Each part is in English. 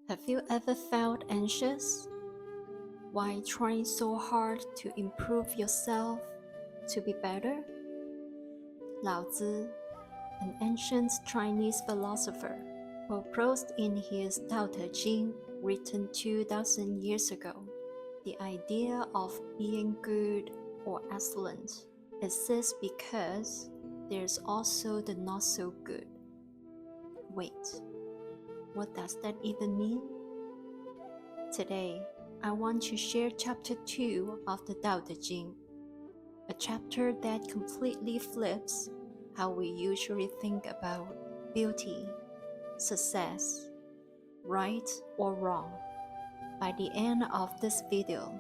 Have you ever felt anxious? Why trying so hard to improve yourself, to be better? Laozi, an ancient Chinese philosopher, proposed in his Tao Te Ching, written 2000 years ago, the idea of being good or excellent exists because there's also the not so good. Wait, what does that even mean? Today, I want to share chapter 2 of the Tao Te Ching, a chapter that completely flips how we usually think about beauty, success, right or wrong. By the end of this video,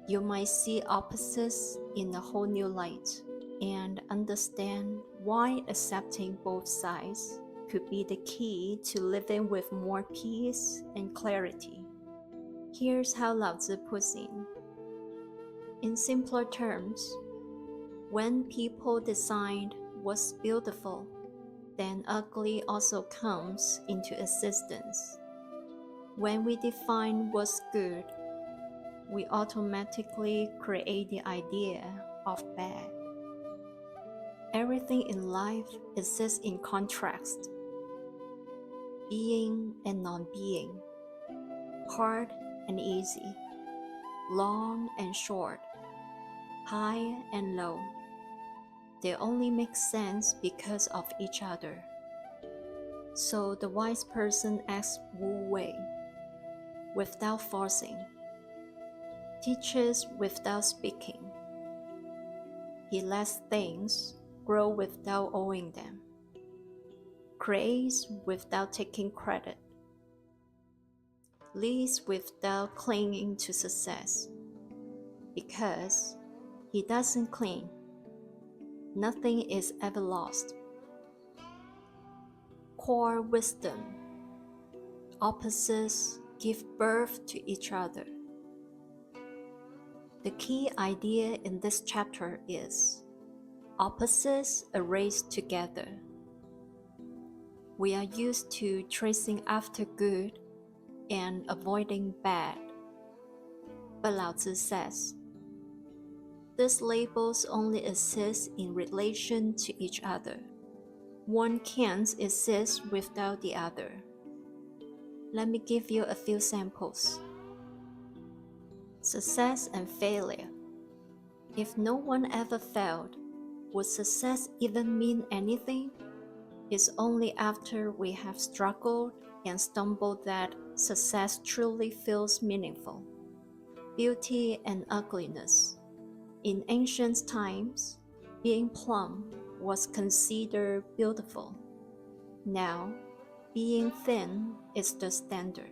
you might see opposites in a whole new light and understand why accepting both sides could be the key to living with more peace and clarity. Here's how Laozi puts in. In simpler terms, when people decide what's beautiful, then ugly also comes into existence. When we define what's good, we automatically create the idea of bad. Everything in life exists in contrast. Being and non-being, hard and easy, long and short, high and low. They only make sense because of each other. So the wise person acts Wu Wei, without forcing, teaches without speaking. He lets things grow without owing them, creates without taking credit, leads without clinging to success. Because he doesn't cling, nothing is ever lost. Core wisdom. Opposites give birth to each other. The key idea in this chapter is opposites arise together. We are used to tracing after good and avoiding bad. But Laozi says, these labels only exist in relation to each other. One can't exist without the other. Let me give you a few samples. Success and failure. If no one ever failed, would success even mean anything? It's only after we have struggled and stumbled that success truly feels meaningful. Beauty and ugliness. In ancient times, being plump was considered beautiful. Now, being thin is the standard.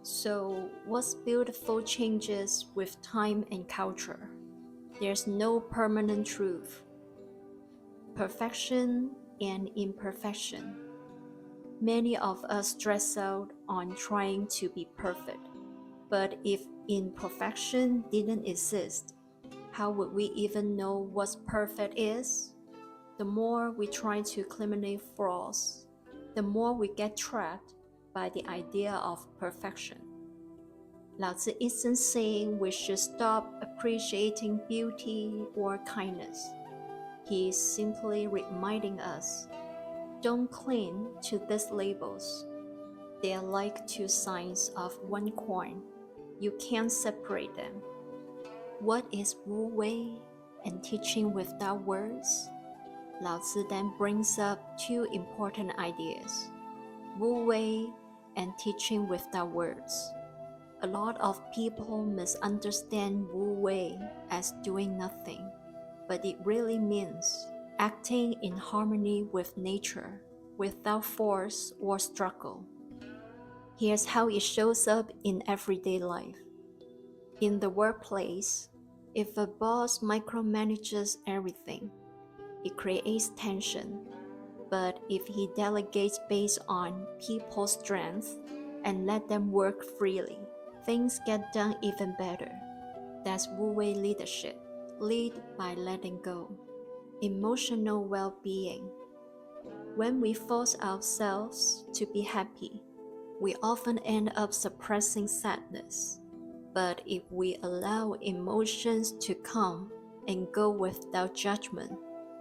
So, what's beautiful changes with time and culture. There's no permanent truth. Perfection and imperfection. Many of us stress out on trying to be perfect. But if imperfection didn't exist, how would we even know what perfect is? The more we try to eliminate flaws, the more we get trapped by the idea of perfection. Laozi isn't saying we should stop appreciating beauty or kindness. He is simply reminding us, don't cling to these labels. They are like two sides of one coin. You can't separate them. What is Wu Wei and teaching without words? Laozi then brings up two important ideas, Wu Wei and teaching without words. A lot of people misunderstand Wu Wei as doing nothing, but it really means acting in harmony with nature, without force or struggle. Here's how it shows up in everyday life. In the workplace, if a boss micromanages everything, it creates tension. But if he delegates based on people's strengths and let them work freely, things get done even better. That's Wu Wei leadership. Lead by letting go. Emotional well-being. When we force ourselves to be happy, We often end up suppressing sadness, but if we allow emotions to come and go without judgment,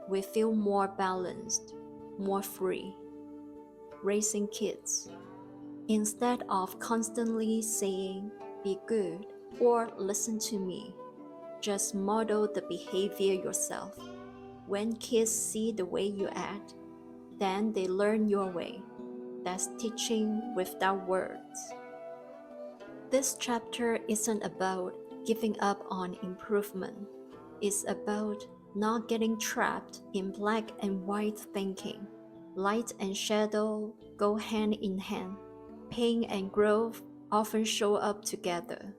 we feel more balanced, more free. Raising kids. Instead of constantly saying, be good or listen to me, just model the behavior yourself. When kids see the way you act, then they learn your way. That's teaching without words. This chapter isn't about giving up on improvement. It's about not getting trapped in black and white thinking. Light and shadow go hand in hand. Pain and growth often show up together.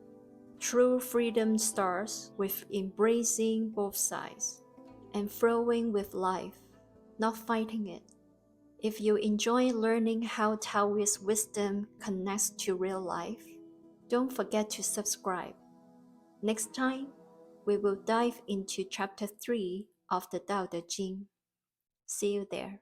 True freedom starts with embracing both sides and flowing with life, not fighting it. If you enjoy learning how Taoist wisdom connects to real life, don't forget to subscribe. Next time, we will dive into chapter 3 of the Tao Te Ching. See you there.